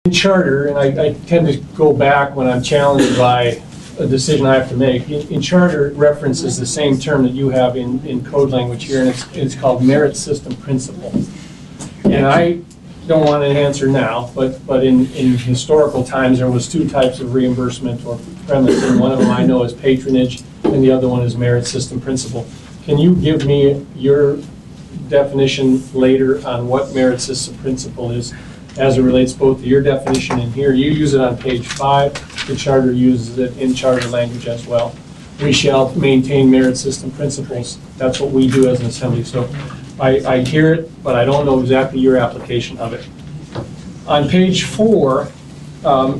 In charter, and I tend to go back when I'm challenged by a decision I have to make. In charter, it references the same term that you have in code language here, and it's called merit system principle. And I don't want an answer now, but in historical times, there was two types of reimbursement or premise, and one of them I know is patronage, and the other one is merit system principle. Can you give me your definition later on what merit system principle is, as it relates both to your definition and here? You use it on page 5. The charter uses it in charter language as well. We shall maintain merit system principles. That's what we do as an assembly. So I hear it, but I don't know exactly your application of it. On page 4,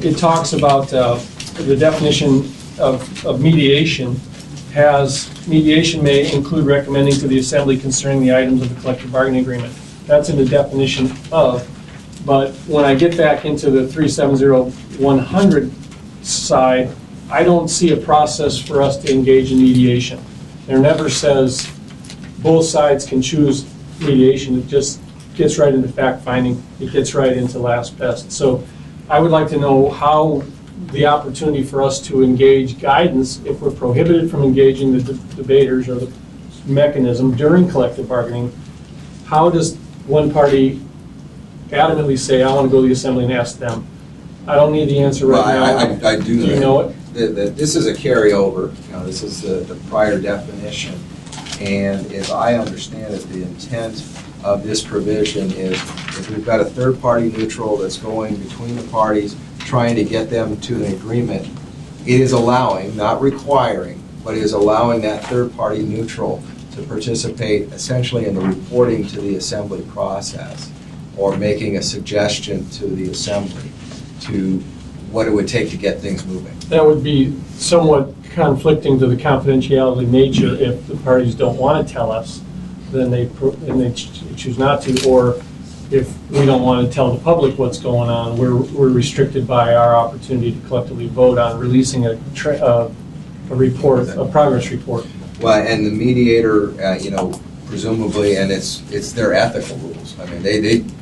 it talks about the definition of mediation. Mediation may include recommending to the assembly concerning the items of the collective bargaining agreement. That's in the definition of. But when I get back into the 370-100 side, I don't see a process for us to engage in mediation. There never says both sides can choose mediation. It just gets right into fact finding. It gets right into last best. So I would like to know how the opportunity for us to engage guidance, if we're prohibited from engaging the debaters or the mechanism during collective bargaining, how does one party adamantly say, I want to go to the assembly and ask them? I don't need the answer right now. I do you know it? This is a carryover. This is the prior definition. And as I understand it, the intent of this provision is if we've got a third-party neutral that's going between the parties, trying to get them to an agreement, it is allowing, not requiring, but it is allowing that third-party neutral to participate essentially in the reporting to the assembly process, or making a suggestion to the assembly to what it would take to get things moving. That would be somewhat conflicting to the confidentiality nature. If the parties don't want to tell us, then they choose not to, or if we don't want to tell the public what's going on, we're restricted by our opportunity to collectively vote on releasing a report, a progress report. Well, and the mediator, presumably, and it's their ethical rules. I mean,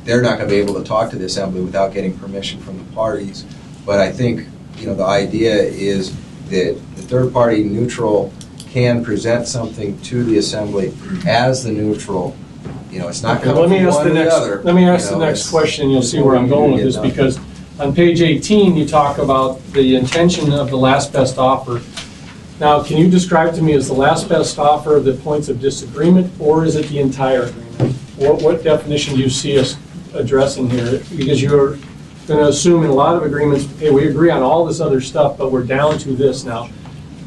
they're not going to be able to talk to the assembly without getting permission from the parties. But I think, the idea is that the third-party neutral can present something to the assembly as the neutral. It's not coming from one or the other. Let me ask the next question, and you'll see where I'm going with this, because on page 18, you talk about the intention of the last best offer. Now, can you describe to me, is the last best offer the points of disagreement, or is it the entire agreement? What definition do you see us addressing here? Because you're going to assume in a lot of agreements, hey, we agree on all this other stuff, but we're down to this now.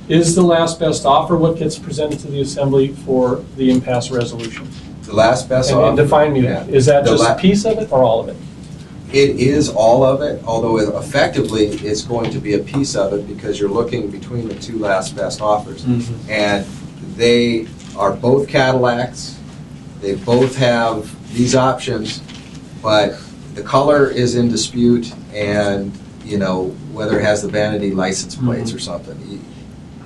Is the last best offer what gets presented to the assembly for the impasse resolution? The last best offer? And define me that. Is that just a piece of it or all of it? It is all of it, although effectively it's going to be a piece of it because you're looking between the two last best offers. Mm-hmm. And they are both Cadillacs. They both have these options, but the color is in dispute, and whether it has the vanity license plates mm-hmm. or something.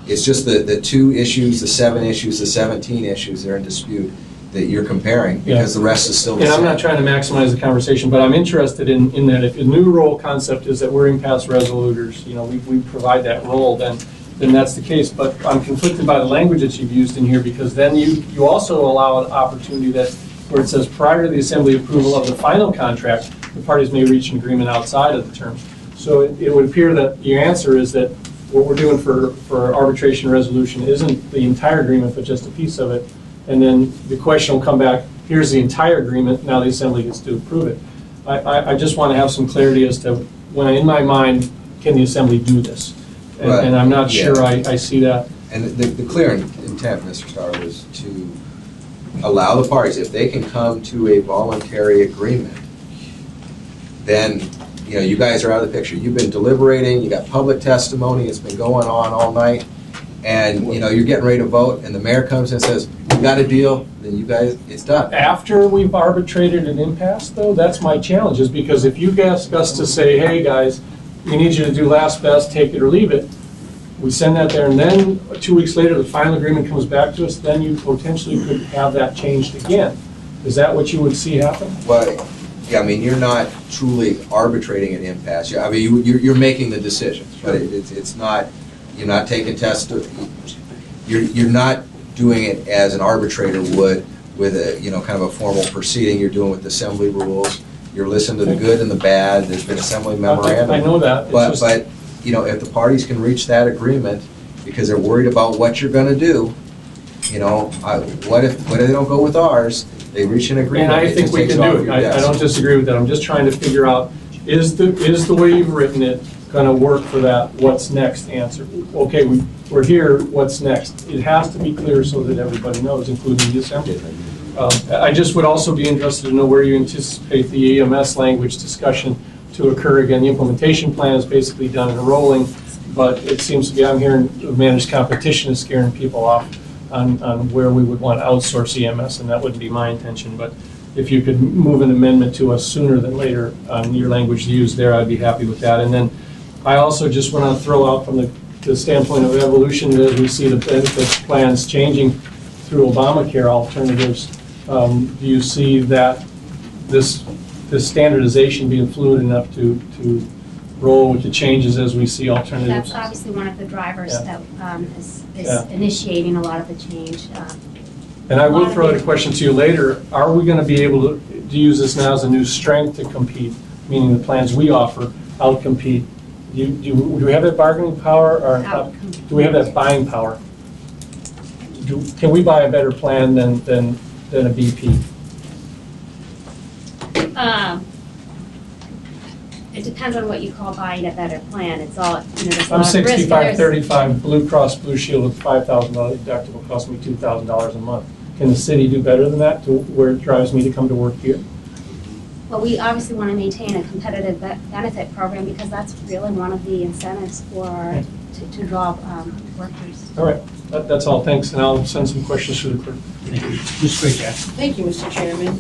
It's just the 2 issues, the 7 issues, the 17 issues that are in dispute that you're comparing, because the rest is still the same. I'm not trying to maximize the conversation, but I'm interested in that. If the new role concept is that we're impasse resolutors, we provide that role, then that's the case. But I'm conflicted by the language that you've used in here, because then you also allow an opportunity that where it says prior to the assembly approval of the final contract, the parties may reach an agreement outside of the terms. So it would appear that your answer is that what we're doing for arbitration resolution isn't the entire agreement, but just a piece of it. And then the question will come back, here's the entire agreement, now the assembly gets to approve it. I just want to have some clarity as to, when in my mind, can the assembly do this? And I'm not sure I see that. And the clear intent, Mr. Starr, was to allow the parties, if they can come to a voluntary agreement, then you guys are out of the picture. You've been deliberating, you got public testimony, it's been going on all night, and you're getting ready to vote, and the mayor comes and says, we got a deal, then you guys, it's done. After we've arbitrated an impasse, though, that's my challenge, is because if you ask us to say, hey guys, we need you to do last best, take it or leave it, we send that there, and then 2 weeks later the final agreement comes back to us, then you potentially could have that changed again. Is that what you would see happen? Well, Yeah, I mean, you're not truly arbitrating an impasse. I mean, you're making the decision, but it's not, you're not taking tests. You're not doing it as an arbitrator would with a, kind of a formal proceeding. You're doing with the assembly rules. You're listening to the good and the bad. There's been assembly memorandum. I know that. But if the parties can reach that agreement because they're worried about what you're going to do, what if they don't go with ours? They reach an agreement. And I think we can do it. I don't disagree with that. I'm just trying to figure out, is the way you've written it going to work for that what's next answer? Okay, we're here, what's next? It has to be clear so that everybody knows, including the assembly. I just would also be interested to know where you anticipate the EMS language discussion to occur. Again, the implementation plan is basically done and rolling, but it seems to be, I'm hearing managed competition is scaring people off on where we would want to outsource EMS, and that wouldn't be my intention. But if you could move an amendment to us sooner than later on your language used there, I'd be happy with that. And then I also just want to throw out from the standpoint of evolution that we see the benefits plans changing through Obamacare alternatives. Do you see that this standardization being fluid enough to roll with the changes as we see alternatives? That's obviously one of the drivers that is Yeah. initiating a lot of the change. And I will throw out a question to you later. Are we going to be able to use this now as a new strength to compete, meaning the plans we offer outcompete? Do we have that bargaining power, or do we have that buying power? Can we buy a better plan than a BP? It depends on what you call buying a better plan. It's all, there's a I'm lot of risk. 65-35 Blue Cross Blue Shield with $5,000 deductible costs me $2,000 a month. Can the city do better than that to where it drives me to come to work here? Well, we obviously want to maintain a competitive benefit program because that's really one of the incentives for to draw workers. All right, that's all. Thanks, and I'll send some questions to the clerk. Thank you. Ms. Grayjack. Thank you, Mr. Chairman.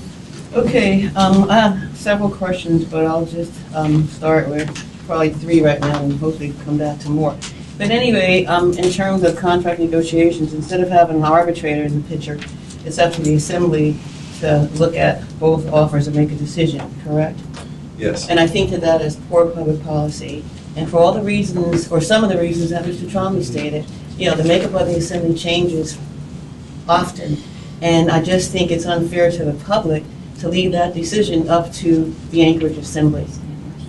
Okay, I have several questions, but I'll just start with probably 3 right now and hopefully come back to more. But anyway, in terms of contract negotiations, instead of having an arbitrator in the picture, it's up to the assembly to look at both offers and make a decision, correct? Yes. And I think that is poor public policy. And for all the reasons, or some of the reasons that Mr. Trombley stated, the makeup of the assembly changes often. And I just think it's unfair to the public to leave that decision up to the Anchorage Assembly.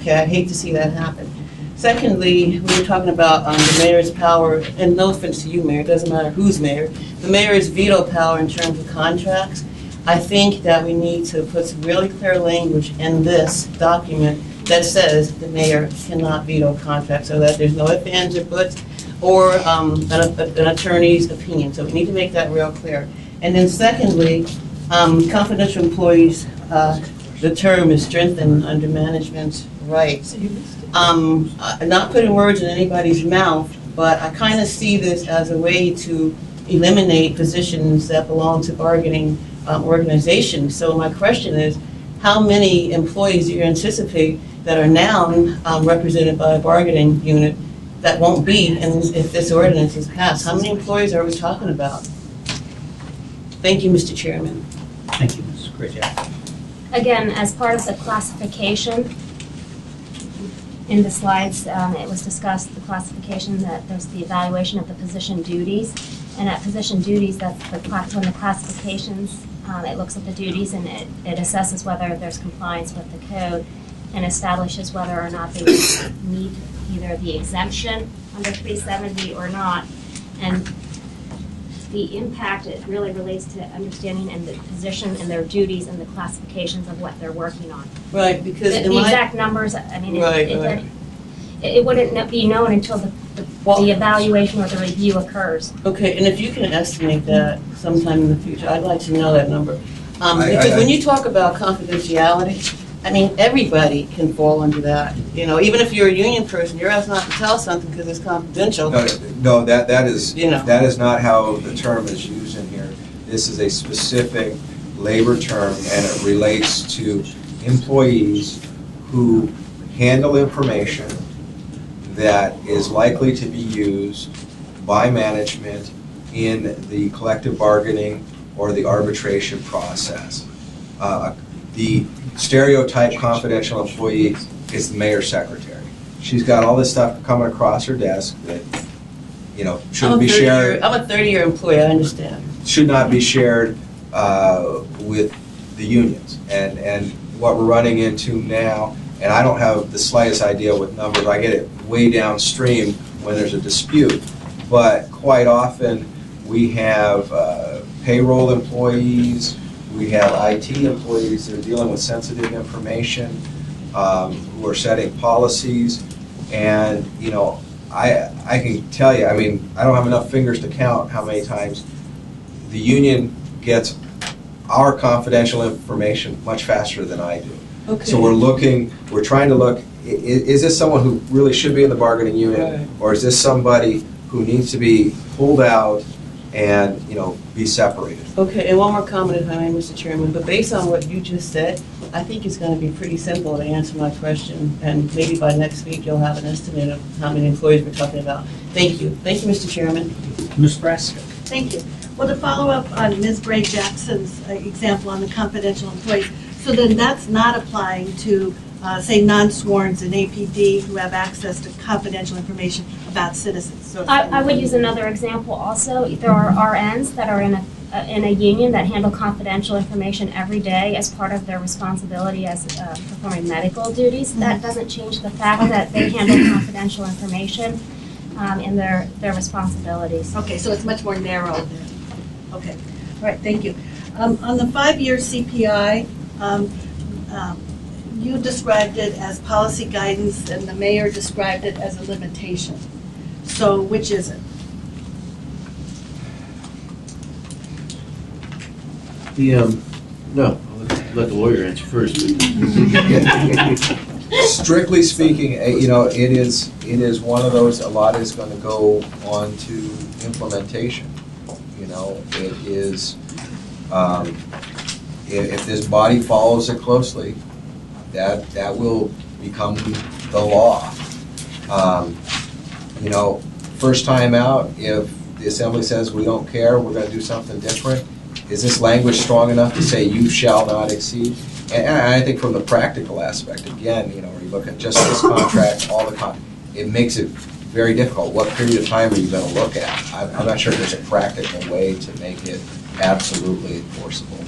Okay, I hate to see that happen. Secondly, we were talking about the mayor's power, and no offense to you, Mayor, it doesn't matter who's mayor, the mayor's veto power in terms of contracts. I think that we need to put some really clear language in this document that says the mayor cannot veto contracts, so that there's no ifs, ands, or buts, or an attorney's opinion. So we need to make that real clear. And then secondly, confidential employees, the term is strengthened under management's rights. Not putting words in anybody's mouth, but I kind of see this as a way to eliminate positions that belong to bargaining organizations. So my question is, how many employees do you anticipate that are now represented by a bargaining unit that won't be, and if this ordinance is passed? How many employees are we talking about? Thank you, Mr. Chairman. Thank you, Ms. Grayjack. Again, as part of the classification, in the slides, it was discussed, the classification, that there's the evaluation of the position duties. And at position duties, that's when the classifications, it looks at the duties and it assesses whether there's compliance with the code and establishes whether or not they meet either the exemption under 370 or not. And the impact, it really relates to understanding and the position and their duties and the classifications of what they're working on. Right, because the exact numbers, I mean, right. It wouldn't be known until the evaluation or the review occurs. Okay, and if you can estimate that sometime in the future, I'd like to know that number. Because when you talk about confidentiality, I mean, everybody can fall under that. Even if you're a union person, you're asked not to tell something because it's confidential. No, that is not how the term is used in here. This is a specific labor term, and it relates to employees who handle information that is likely to be used by management in the collective bargaining or the arbitration process. The stereotype confidential employee is the mayor's secretary. She's got all this stuff coming across her desk that, you know, shouldn't be shared. I'm a 30-year employee, I understand. Should not be shared with the unions. And what we're running into now, and I don't have the slightest idea with numbers, I get it way downstream when there's a dispute, but quite often we have payroll employees, we have IT employees that are dealing with sensitive information, who are setting policies, and you know, I can tell you, I mean, I don't have enough fingers to count how many times the union gets our confidential information much faster than I do. Okay. So we're trying to look, is this someone who really should be in the bargaining unit, Right. or is this somebody who needs to be pulled out and, you know, be separated? Okay, and one more comment if I may, Mr. Chairman, but based on what you just said, I think it's going to be pretty simple to answer my question, and maybe by next week you'll have an estimate of how many employees we're talking about. Thank you. Thank you, Mr. Chairman. Ms. Braska. Thank you. Well, to follow up on Ms. Bray Jackson's example on the confidential employees, so then that's not applying to, say, non-sworns in APD who have access to confidential information about citizens. So I would use another example also. There are RNs that are in a union that handle confidential information every day as part of their responsibility as performing medical duties. That doesn't change the fact that they handle confidential information in their responsibilities. Okay, so it's much more narrow then. Okay, all right, thank you. On the 5-year CPI, you described it as policy guidance and the mayor described it as a limitation. So which is it? No, I'll let the lawyer answer first. Strictly speaking, you know, it is one of those, a lot is going to go on to implementation. You know, it is, if this body follows it closely, that will become the law. You know, first time out, if the assembly says we don't care, we're going to do something different, is this language strong enough to say you shall not exceed? And I think from the practical aspect, again, you know, when you look at just this contract, all the it makes it very difficult. What period of time are you going to look at? I'm not sure if there's a practical way to make it absolutely enforceable.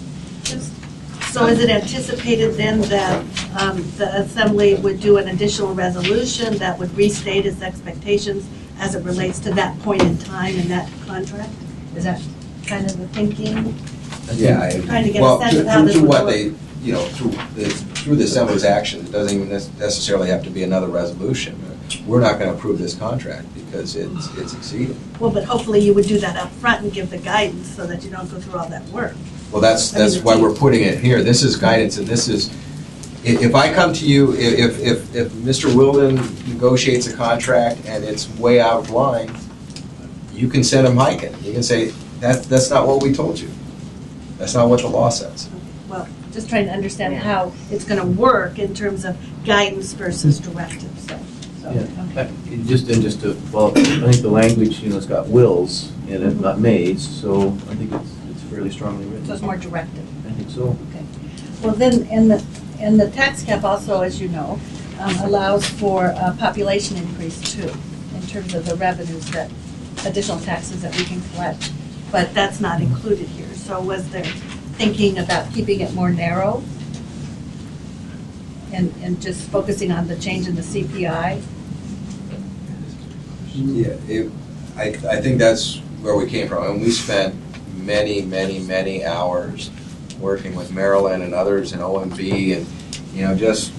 So is it anticipated then that the Assembly would do an additional resolution that would restate its expectations as it relates to that point in time in that contract? Is that kind of the thinking? Yeah, Trying to get a well, sense of how this through would what work. they, you know, through the Assembly's actions, it doesn't even necessarily have to be another resolution. We're not going to approve this contract because it's exceeding. Well, but hopefully you would do that up front and give the guidance so that you don't go through all that work. Well, that's why we're putting it here. This is guidance, and this is, if I come to you, if Mr. Wilden negotiates a contract and it's way out of line, you can send him hiking. You can say, that's not what we told you. That's not what the law says. Well, just trying to understand how it's going to work in terms of guidance versus directive, so. Yeah. Okay. Just to, well, I think the language, you know, it's got wills in it, not mays, so I think it's fairly strongly So written. it's more directive. I think so. Okay. Well, then, in the tax cap also, as you know, allows for a population increase too, in terms of the revenues that, additional taxes that we can collect. But that's not included here. So was there thinking about keeping it more narrow? And just focusing on the change in the CPI? Yeah, I think that's where we came from. And we spent many hours working with Maryland and others in OMB, and you know, just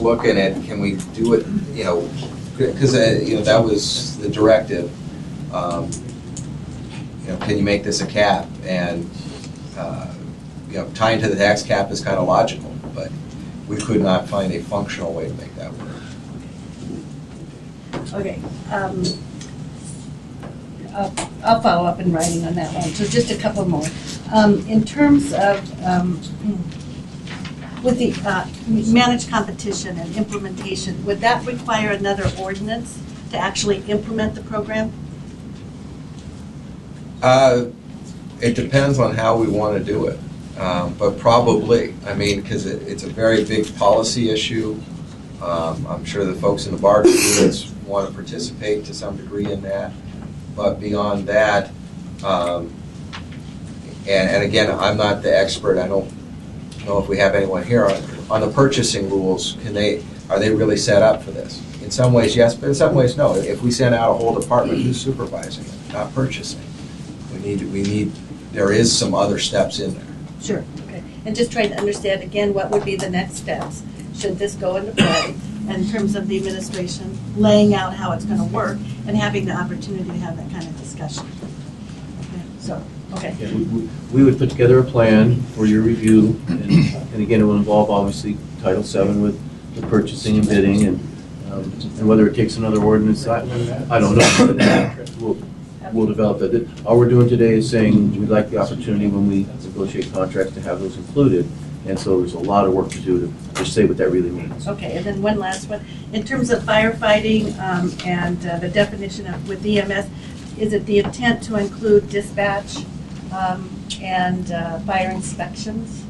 looking at, can we do it, you know, because you know, that was the directive. You know, can you make this a cap? And you know, tying to the tax cap is kind of logical, but we could not find a functional way to make that work. Okay. I'll follow up in writing on that one. So just a couple more. In terms of, with the managed competition and implementation, would that require another ordinance to actually implement the program? It depends on how we want to do it. But probably, I mean, because it's a very big policy issue. I'm sure the folks in the bar units want to participate to some degree in that. But beyond that, and again, I'm not the expert. I don't know if we have anyone here on the purchasing rules. Are they really set up for this? In some ways, yes, but in some ways, no. If we send out a whole department, who's supervising it, not purchasing? There is some other steps in there. Sure, okay. And just trying to understand, again, what would be the next steps? Should this go into play in terms of the administration laying out how it's going to work and having the opportunity to have that kind of discussion? Okay, so, okay. Yeah, we would put together a plan for your review, and again, it will involve obviously Title VII with the purchasing and bidding, and whether it takes another ordinance, I don't know. We'll develop that. All we're doing today is saying we'd like the opportunity when we negotiate contracts to have those included, and so there's a lot of work to do to just say what that really means. Okay, and then one last one. In terms of firefighting and the definition of with EMS, is it the intent to include dispatch and fire inspections?